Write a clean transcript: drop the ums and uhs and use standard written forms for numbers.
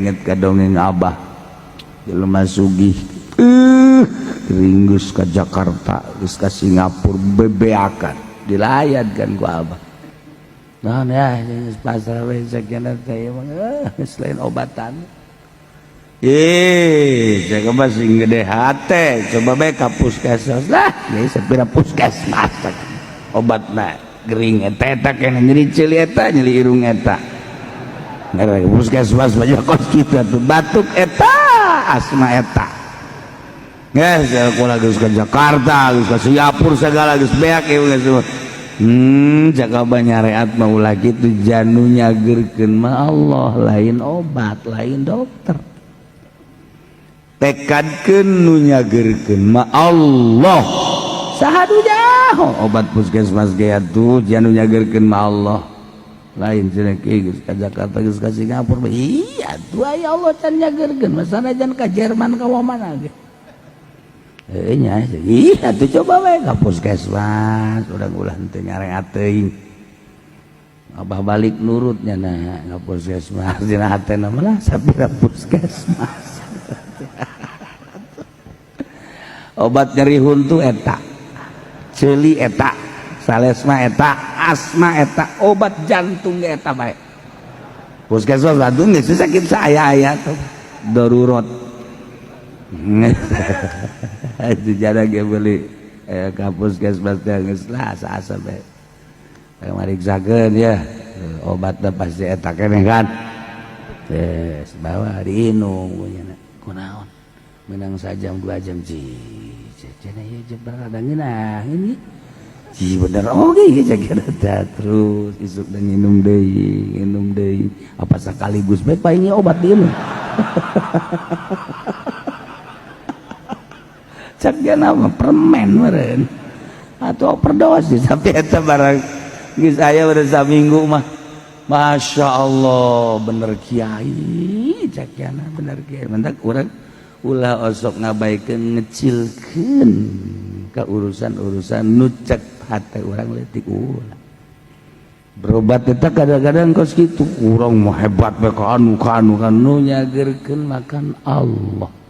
inget ka dongeng abah jelema sugih ringgus ke Jakarta geus ka Singapura bebeakan dilayadkan ku abah naon ya pasar we sakena teh selain obatan coba sing gede hate coba bae ka puskesmas lah geus sapira puskesmas obatna gering eta kena nyeri ceuli eta nyeri irung eta ngere puskesmas bae kos kita tuh batuk eta asma eta geus kula geus ka Jakarta geus ka Singapura segala geus beak geus jaga banyareat mah ulah kitu janu nyageurkeun mah Allah lain obat lain dokter tekadkeun nu nyageurkeun mah Allah sahadunya obat puskesmas ge atuh janu nyageurkeun mah Allah lain cenah geus ka Jakarta geus ka Singapura iya tuh aya Allah can nyageurkeun mah sanajan ka Jerman ka mana ge nya iya tuh coba we ka puskesmas urang ulah teu nyareat teuing abah balik nurutnya na ka puskesmas dina hatena mah lah sapira puskesmas obat nyeri huntu eta ceuli eta salesma eta asma eta obat jantung eta bae puskesmas jantung geus sakit saya aya tuh darurat itu jarang ge beli ka puskesmas teh geus lah asa-asa bae mariksakeun ya obatna pasti eta keneh kan bawa diinum kunaon menang sajam 2 jam cenah ieu jebar rada ngeunah ini bener oge kira-kira terus isuk dan minum deui apa sekaligus bae paling obat diinum cak nama permen meureun atau overdosis sampai eta barang geus aya udah saminggu mah Masya Allah bener kiai cak bener kiai mentak urang ulah osok ngabaikeun ngecilkeun ka urusan-urusan nu cek hate urang leutik ulah berobat eta kadang-kadang kos kitu urang mah hebat bae ka anu nu nyageurkeun makan Allah